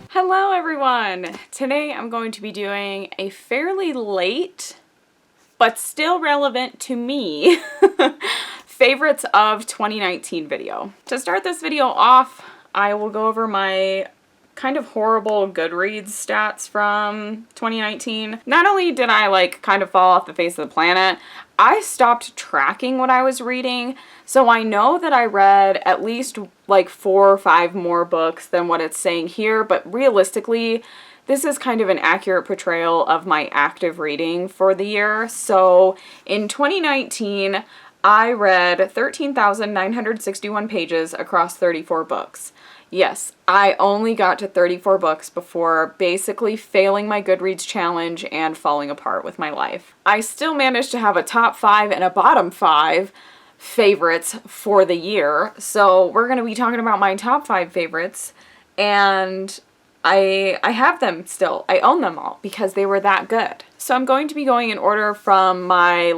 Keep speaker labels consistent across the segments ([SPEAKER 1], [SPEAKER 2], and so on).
[SPEAKER 1] Hello everyone! Today I'm going to be doing a fairly late, but still relevant to me, favorites of 2019 video. To start this video off, I will go over my kind of horrible Goodreads stats from 2019. Not only did I kind of fall off the face of the planet, I stopped tracking what I was reading, so I know that I read at least 4 or 5 more books than what it's saying here, but realistically, this is kind of an accurate portrayal of my active reading for the year. So in 2019, I read 13,961 pages across 34 books. Yes, I only got to 34 books before basically failing my Goodreads challenge and falling apart with my life. I still managed to have a top 5 and a bottom 5 favorites for the year. So we're going to be talking about my top 5 favorites, and I have them still. I own them all because they were that good. So I'm going to be going in order from my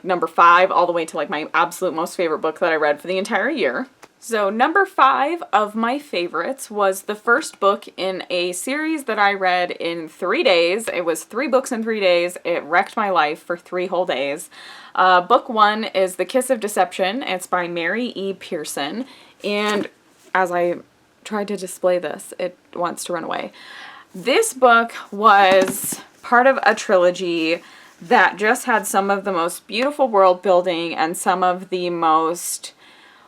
[SPEAKER 1] number 5 all the way to my absolute most favorite book that I read for the entire year. So number 5 of my favorites was the first book in a series that I read in 3 days. It was 3 books in 3 days. It wrecked my life for 3 whole days. Book 1 is The Kiss of Deception. It's by Mary E. Pearson. And as I tried to display this, it wants to run away. This book was part of a trilogy that just had some of the most beautiful world building and some of the most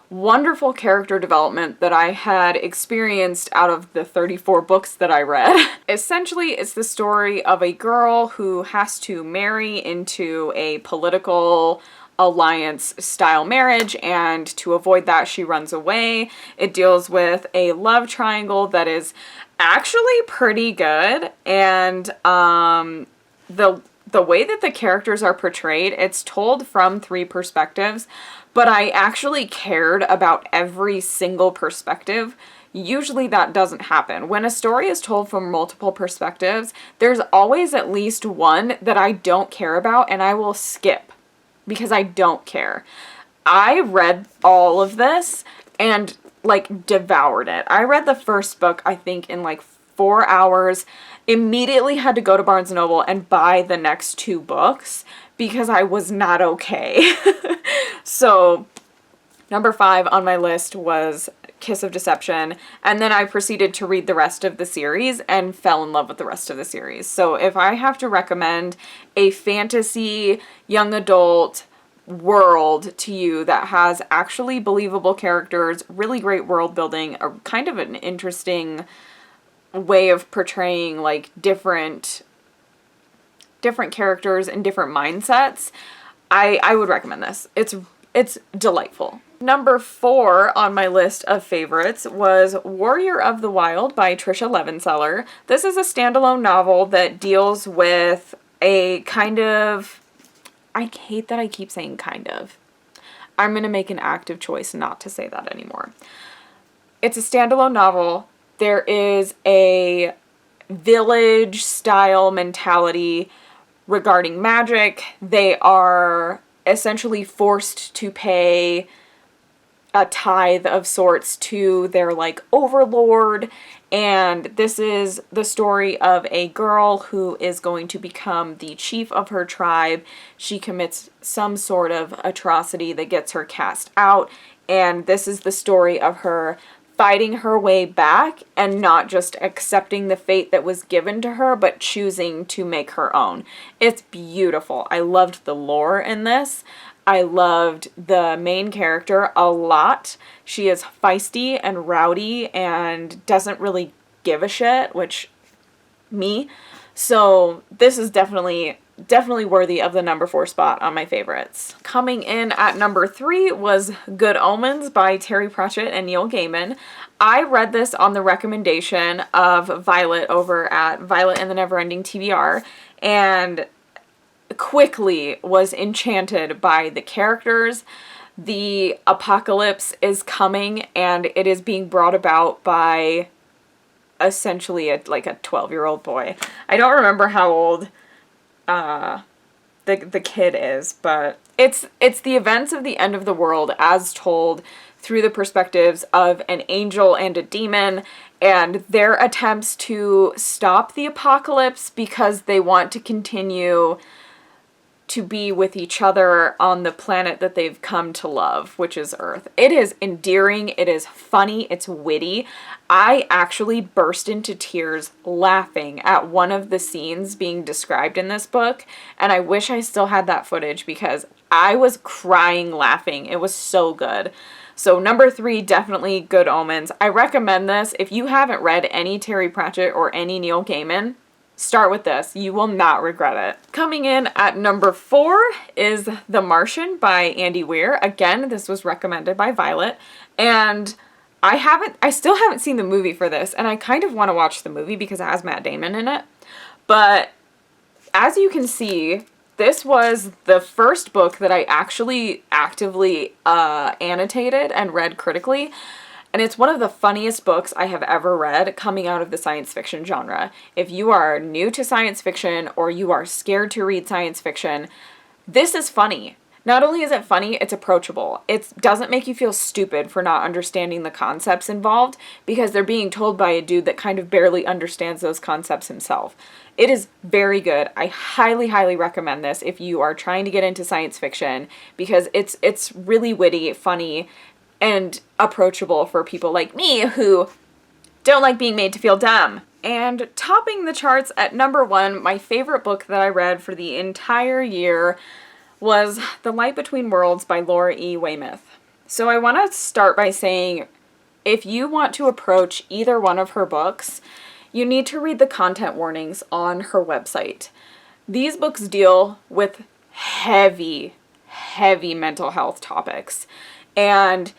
[SPEAKER 1] wonderful character development that I had experienced out of the 34 books that I read. Essentially, it's the story of a girl who has to marry into a political alliance style marriage, and to avoid that she runs away. It deals with a love triangle that is actually pretty good, and the way that the characters are portrayed, it's told from 3 perspectives, but I actually cared about every single perspective. Usually that doesn't happen. When a story is told from multiple perspectives, there's always at least one that I don't care about and I will skip because I don't care. I read all of this and devoured it. I read the first book, I think, in 4 hours, immediately had to go to Barnes & Noble and buy the next 2 books because I was not okay. So number 5 on my list was Kiss of Deception, and then I proceeded to read the rest of the series and fell in love with the rest of the series. So if I have to recommend a fantasy young adult world to you that has actually believable characters, really great world building, a kind of an interesting way of portraying different characters and different mindsets, I would recommend this. It's delightful. Number 4 on my list of favorites was Warrior of the Wild by Trisha Levenseller. This is a standalone novel that deals with a kind of, I hate that I keep saying kind of. I'm going to make an active choice not to say that anymore. It's a standalone novel. There is a village style mentality regarding magic. They are essentially forced to pay a tithe of sorts to their overlord, and this is the story of a girl who is going to become the chief of her tribe. She commits some sort of atrocity that gets her cast out, and this is the story of her fighting her way back and not just accepting the fate that was given to her, but choosing to make her own. It's beautiful. I loved the lore in this. I loved the main character a lot. She is feisty and rowdy and doesn't really give a shit, which, me. So this is definitely worthy of the number 4 spot on my favorites. Coming in at number 3 was Good Omens by Terry Pratchett and Neil Gaiman. I read this on the recommendation of Violet over at Violet and the Neverending TBR, and quickly was enchanted by the characters. The apocalypse is coming, and it is being brought about by essentially a 12-year-old boy. I don't remember how old the kid is, but it's the events of the end of the world as told through the perspectives of an angel and a demon, and their attempts to stop the apocalypse because they want to continue to be with each other on the planet that they've come to love, which is Earth. It is endearing, it is funny, it's witty. I actually burst into tears laughing at one of the scenes being described in this book, and I wish I still had that footage because I was crying laughing. It was so good. So number 3, definitely Good Omens. I recommend this. If you haven't read any Terry Pratchett or any Neil Gaiman, start with this. You will not regret it. Coming in at number 4 is The Martian by Andy Weir. Again, this was recommended by Violet, and I still haven't seen the movie for this, and I kind of want to watch the movie because it has Matt Damon in it. But as you can see, this was the first book that I actually actively annotated and read critically. And it's one of the funniest books I have ever read coming out of the science fiction genre. If you are new to science fiction or you are scared to read science fiction, this is funny. Not only is it funny, it's approachable. It doesn't make you feel stupid for not understanding the concepts involved because they're being told by a dude that kind of barely understands those concepts himself. It is very good. I highly, highly recommend this if you are trying to get into science fiction because it's really witty, funny, and approachable for people like me who don't like being made to feel dumb. And topping the charts at number 1, my favorite book that I read for the entire year was The Light Between Worlds by Laura E. Weymouth. So I want to start by saying, if you want to approach either one of her books, you need to read the content warnings on her website. These books deal with heavy, heavy mental health topics, and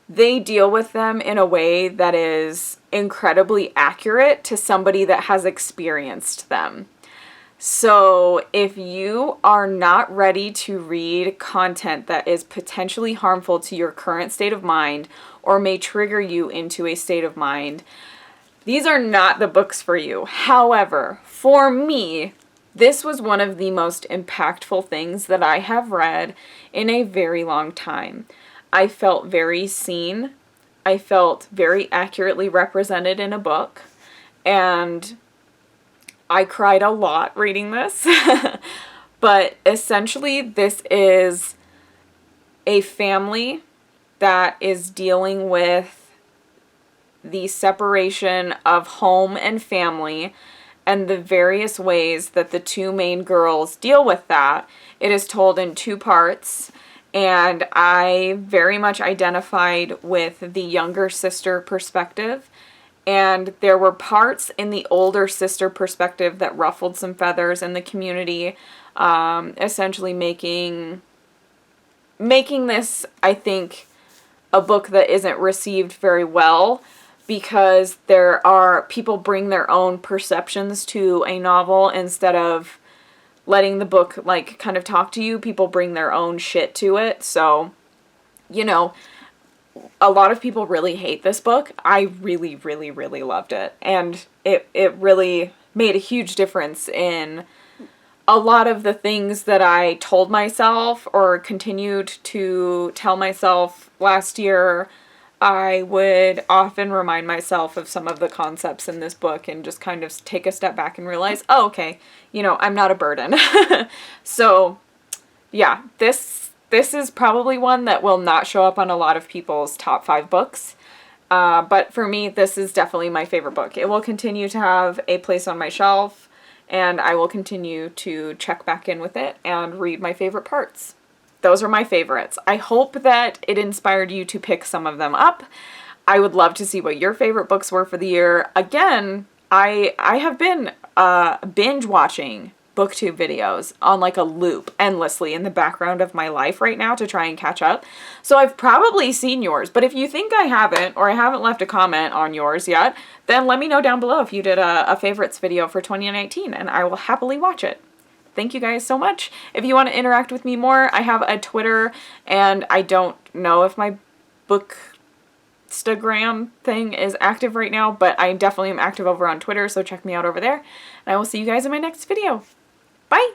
[SPEAKER 1] they deal with them in a way that is incredibly accurate to somebody that has experienced them. So if you are not ready to read content that is potentially harmful to your current state of mind or may trigger you into a state of mind, these are not the books for you. However, for me, this was one of the most impactful things that I have read in a very long time. I felt very seen. I felt very accurately represented in a book. And I cried a lot reading this. But essentially, this is a family that is dealing with the separation of home and family and the various ways that the 2 main girls deal with that. It is told in 2 parts. And I very much identified with the younger sister perspective. And there were parts in the older sister perspective that ruffled some feathers in the community, essentially making this, I think, a book that isn't received very well because there are people bring their own perceptions to a novel instead of letting the book, like, kind of talk to you. People bring their own shit to it. So, you know, a lot of people really hate this book. I really, really, really loved it. And it really made a huge difference in a lot of the things that I told myself or continued to tell myself last year. I would often remind myself of some of the concepts in this book and just kind of take a step back and realize, oh, okay, you know, I'm not a burden. So, yeah, this is probably one that will not show up on a lot of people's top 5 books. But for me, this is definitely my favorite book. It will continue to have a place on my shelf, and I will continue to check back in with it and read my favorite parts. Those are my favorites. I hope that it inspired you to pick some of them up. I would love to see what your favorite books were for the year. Again, I have been binge watching booktube videos on like a loop endlessly in the background of my life right now to try and catch up. So I've probably seen yours, but if you think I haven't or I haven't left a comment on yours yet, then let me know down below if you did a favorites video for 2019 and I will happily watch it. Thank you guys so much. If you want to interact with me more, I have a Twitter, and I don't know if my Bookstagram thing is active right now, but I definitely am active over on Twitter, so check me out over there. And I will see you guys in my next video. Bye!